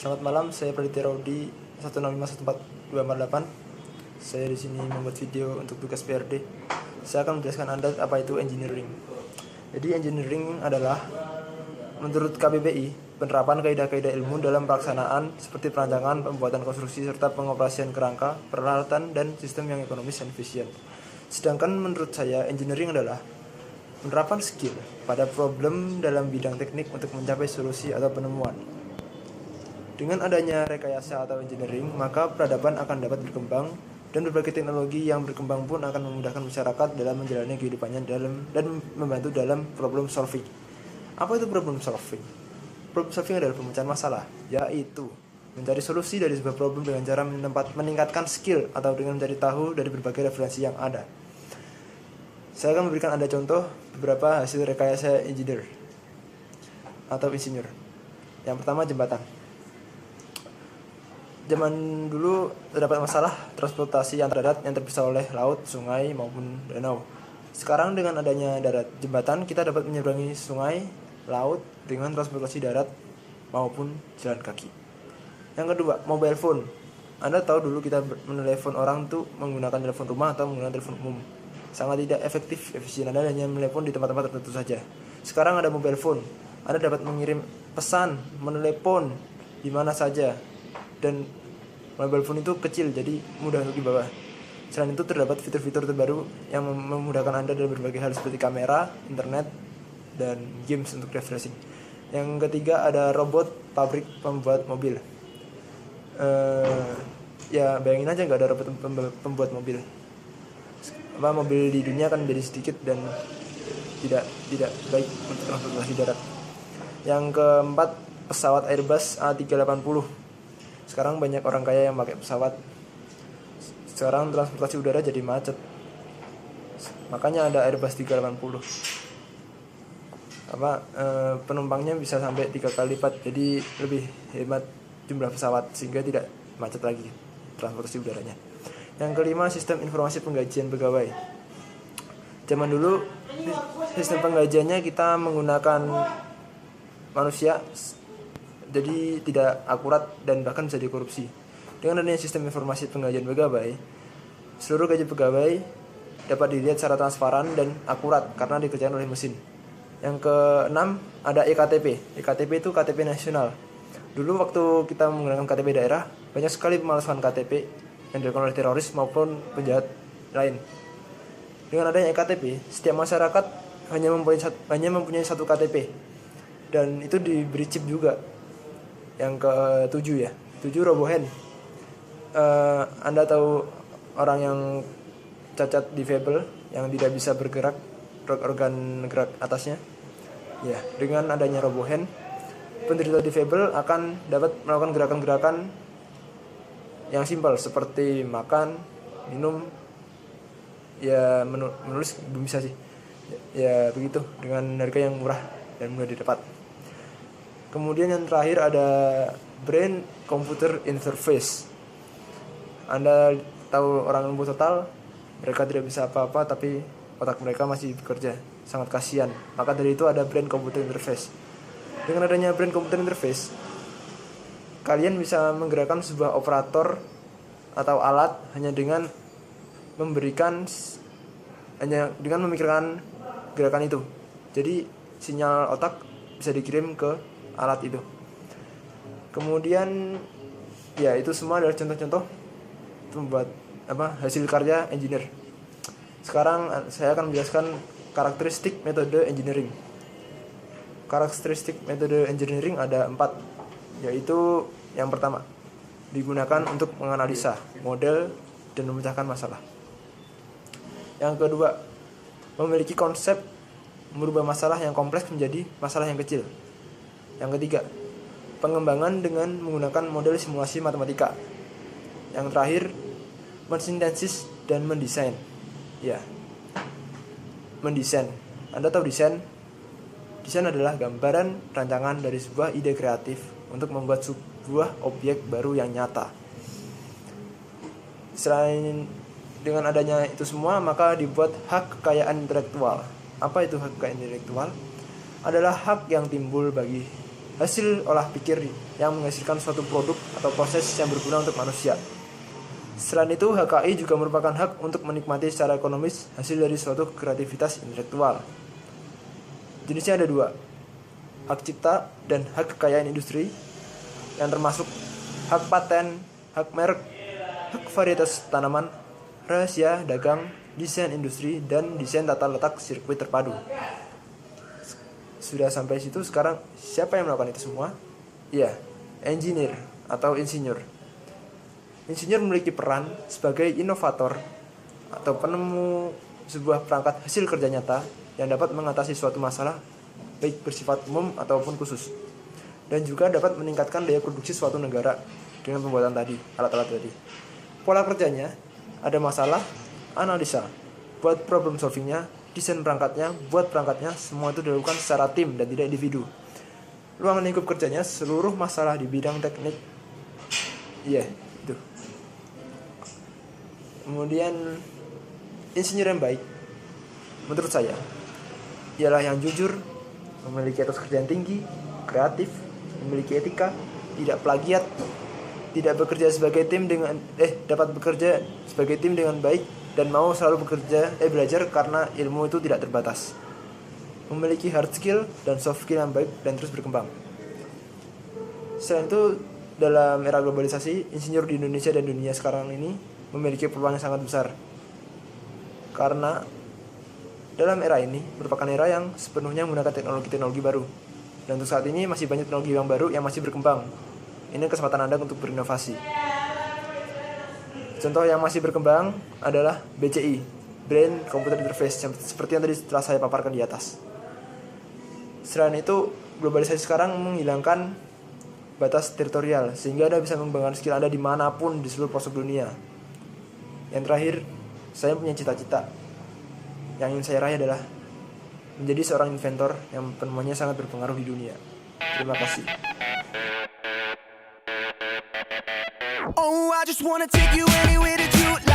Selamat malam, saya Praditya Rodi 1651428. Saya di sini membuat video untuk tugas PRD. Saya akan menjelaskan Anda apa itu engineering. Jadi engineering adalah menurut KBBI penerapan kaidah-kaidah ilmu dalam pelaksanaan seperti perancangan, pembuatan konstruksi serta pengoperasian kerangka, peralatan dan sistem yang ekonomis dan efisien. Sedangkan menurut saya engineering adalah penerapan skill pada problem dalam bidang teknik untuk mencapai solusi atau penemuan. Dengan adanya rekayasa atau engineering, maka peradaban akan dapat berkembang dan berbagai teknologi yang berkembang pun akan memudahkan masyarakat dalam menjalani kehidupannya dan membantu dalam problem solving. Apa itu problem solving? Problem solving adalah pemecahan masalah, yaitu mencari solusi dari sebuah problem dengan cara meningkatkan skill atau dengan mencari tahu dari berbagai referensi yang ada. Saya akan memberikan Anda contoh beberapa hasil rekayasa engineer atau insinyur. Yang pertama, jembatan. Zaman dulu terdapat masalah transportasi antar darat yang terpisah oleh laut, sungai maupun danau. Sekarang dengan adanya jembatan, kita dapat menyeberangi sungai, laut dengan transportasi darat maupun jalan kaki. Yang kedua, mobile phone. Anda tahu dulu kita menelepon orang tuh menggunakan telepon rumah atau menggunakan telepon umum. Sangat tidak efisien. Anda hanya menelepon di tempat-tempat tertentu saja. Sekarang ada mobile phone. Anda dapat mengirim pesan, menelepon di mana saja. Dan mobile phone itu kecil, jadi mudah untuk dibawa. Selain itu terdapat fitur-fitur terbaru yang memudahkan Anda dalam berbagai hal seperti kamera, internet, dan games untuk refreshing. Yang ketiga ada robot pabrik pembuat mobil. Ya bayangin aja nggak ada robot pembuat mobil. Mobil di dunia akan menjadi sedikit dan tidak baik untuk transportasi darat. Yang keempat, pesawat Airbus A380. Sekarang banyak orang kaya yang pakai pesawat. Sekarang transportasi udara jadi macet. Makanya ada Airbus 380. Penumpangnya bisa sampai 3 kali lipat. Jadi lebih hemat jumlah pesawat sehingga tidak macet lagi transportasi udaranya. Yang kelima, sistem informasi penggajian pegawai. Zaman dulu sistem penggajiannya kita menggunakan manusia, jadi tidak akurat dan bahkan bisa dikorupsi. Dengan adanya sistem informasi penggajian pegawai, seluruh gaji pegawai dapat dilihat secara transparan dan akurat karena dikerjakan oleh mesin. Yang keenam ada EKTP. EKTP itu KTP nasional. Dulu waktu kita menggunakan KTP daerah, banyak sekali pemalsuan KTP yang dilakukan oleh teroris maupun penjahat lain. Dengan adanya EKTP, setiap masyarakat hanya mempunyai satu KTP dan itu diberi chip juga. Yang ke-7 ya, 7 robohen. Anda tahu orang yang cacat difabel yang tidak bisa bergerak, organ gerak atasnya. Ya, dengan adanya robohen, penderita difabel akan dapat melakukan gerakan-gerakan yang simpel seperti makan, minum, ya menulis belum bisa sih. Ya begitu, dengan harga yang murah dan mudah didapat. Kemudian yang terakhir ada brain computer interface. Anda tahu orang lumpuh total, mereka tidak bisa apa-apa tapi otak mereka masih bekerja. Sangat kasihan. Maka dari itu ada brain computer interface. Dengan adanya brain computer interface, kalian bisa menggerakkan sebuah operator atau alat hanya dengan memikirkan gerakan itu. Jadi sinyal otak bisa dikirim ke alat itu. Kemudian ya itu semua adalah contoh-contoh membuat hasil karya engineer. Sekarang saya akan menjelaskan karakteristik metode engineering. Karakteristik metode engineering ada 4, yaitu yang pertama, digunakan untuk menganalisa model dan memecahkan masalah. Yang kedua, memiliki konsep merubah masalah yang kompleks menjadi masalah yang kecil. Yang ketiga, pengembangan dengan menggunakan model simulasi matematika. Yang terakhir, mensintesis dan mendesain. Ya, mendesain. Anda tahu desain? Desain adalah gambaran rancangan dari sebuah ide kreatif untuk membuat sebuah objek baru yang nyata. Selain dengan adanya itu semua, maka dibuat hak kekayaan intelektual. Apa itu hak kekayaan intelektual? Adalah hak yang timbul bagi hasil olah pikir yang menghasilkan suatu produk atau proses yang berguna untuk manusia. Selain itu, HKI juga merupakan hak untuk menikmati secara ekonomis hasil dari suatu kreativitas intelektual. Jenisnya ada dua, hak cipta dan hak kekayaan industri, yang termasuk hak paten, hak merek, hak varietas tanaman, rahasia dagang, desain industri, dan desain tata letak sirkuit terpadu. Sudah sampai situ, sekarang siapa yang melakukan itu semua? Ya, engineer atau insinyur. Insinyur memiliki peran sebagai inovator atau penemu sebuah perangkat hasil kerja nyata yang dapat mengatasi suatu masalah baik bersifat umum ataupun khusus, dan juga dapat meningkatkan daya produksi suatu negara dengan pembuatan tadi, alat-alat tadi. Pola kerjanya ada masalah, analisa, buat problem solvingnya, desain perangkatnya, buat perangkatnya, semua itu dilakukan secara tim dan tidak individu. Ruang lingkup kerjanya seluruh masalah di bidang teknik. Itu. Kemudian insinyur yang baik menurut saya ialah yang jujur, memiliki etos kerja yang tinggi, kreatif, memiliki etika, tidak plagiat, tidak bekerja sebagai tim dengan dapat bekerja sebagai tim dengan baik dan mau selalu belajar karena ilmu itu tidak terbatas. Memiliki hard skill dan soft skill yang baik dan terus berkembang. Selain itu, dalam era globalisasi, insinyur di Indonesia dan dunia sekarang ini memiliki peluang yang sangat besar. Karena dalam era ini merupakan era yang sepenuhnya menggunakan teknologi-teknologi baru. Dan untuk saat ini masih banyak teknologi yang baru yang masih berkembang. Ini kesempatan Anda untuk berinovasi. Contoh yang masih berkembang adalah BCI, Brain Computer Interface, seperti yang tadi telah saya paparkan di atas. Selain itu, globalisasi sekarang menghilangkan batas teritorial, sehingga Anda bisa mengembangkan skill Anda dimanapun di seluruh pelosok dunia. Yang terakhir, saya punya cita-cita. Yang ingin saya raih adalah menjadi seorang inventor yang penemuannya sangat berpengaruh di dunia. Terima kasih. Oh, I just wanna take you anywhere that you